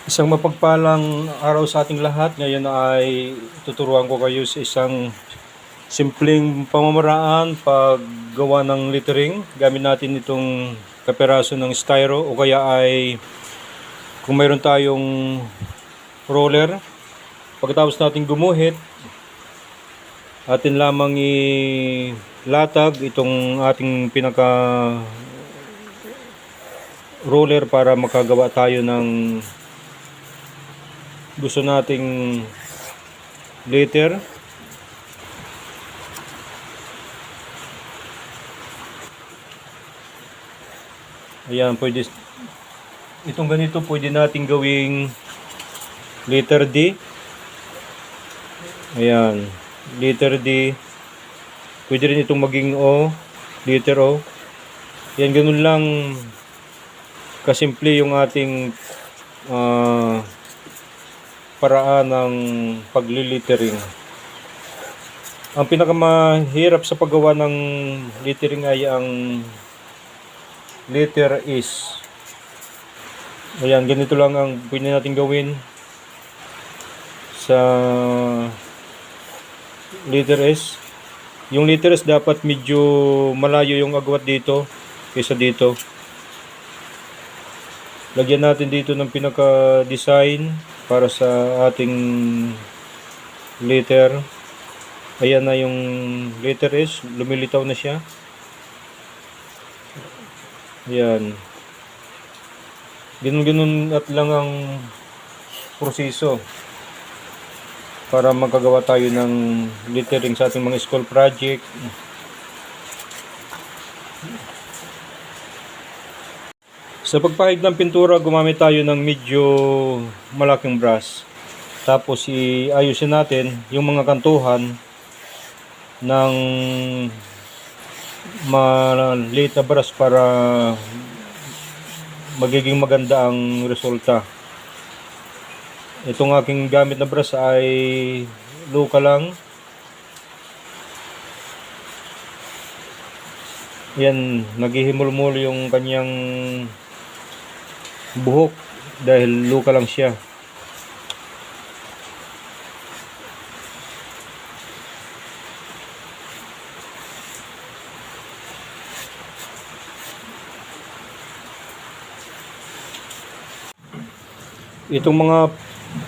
Isang mapagpalang araw sa ating lahat. Ngayon ay tuturuan ko kayo sa isang simpleng pamamaraan paggawa ng lettering. Gamit natin itong kaperaso ng styro o kaya ay kung mayroon tayong roller. Pagkatapos natin gumuhit, atin lamang ilatag itong ating pinaka roller para makagawa tayo ng gusto nating letter. Ayan, pwede itong ganito pwede nating gawing letter D. Ayan, letter D. Pwede rin itong maging O, letter O. Ayan, ganun lang kasimple yung ating paraan ng paglilittering. Ang pinakamahirap sa paggawa ng lettering ay ang letter S. Ayan, ganito lang ang pwede natin gawin sa letter S. Yung letter S dapat medyo malayo yung agwat dito kaysa dito. Lagyan natin dito ng pinaka-design para sa ating letter. Ayan na yung letter S, lumilitaw na siya. Ayan. Ganun-ganun at lang ang proseso para magkagawa tayo ng lettering sa ating mga school project. Sa pagpahid ng pintura, gumamit tayo ng medyo malaking brush. Tapos iayusin natin yung mga kantuhan ng maliit na brush para magiging maganda ang resulta. Itong aking gamit na brush ay luka lang. Yan, naghihimul-mul yung kanyang buhok dahil luka lang siya. Itong mga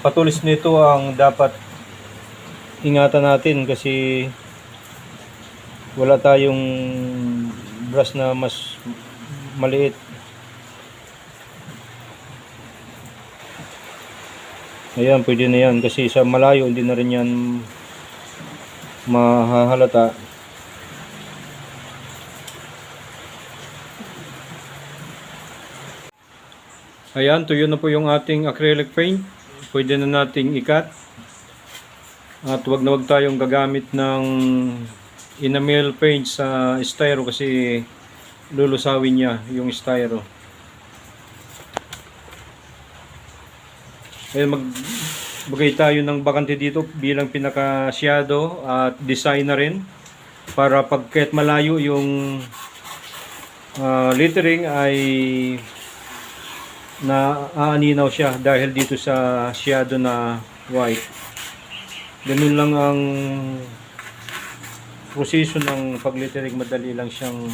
patulis nito ang dapat ingatan natin kasi wala tayong brush na mas maliit. Ayan, pwede na yan kasi sa malayo hindi na rin yan mahahalata. Ayan, tuyo na po yung ating acrylic paint. Pwede na nating ikat. At wag na wag tayong gagamit ng enamel paint sa styro kasi lulusawin niya yung styro. Ayan, magbigay tayo ng bakante dito bilang pinaka shadow at design na rin para pag kahit malayo yung lettering ay naaaninaw siya dahil dito sa shadow na white. Ganun lang ang proseso ng pag-lettering, madali lang siyang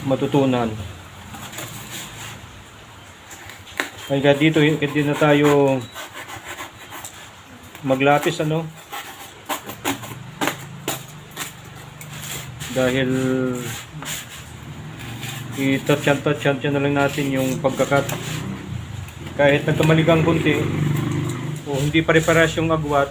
matutunan. Kaya dito hindi na tayo maglapis dahil i-touch na lang natin yung pagkakat. Kahit nagkamali kang kunti o hindi pare-pares yung agwat,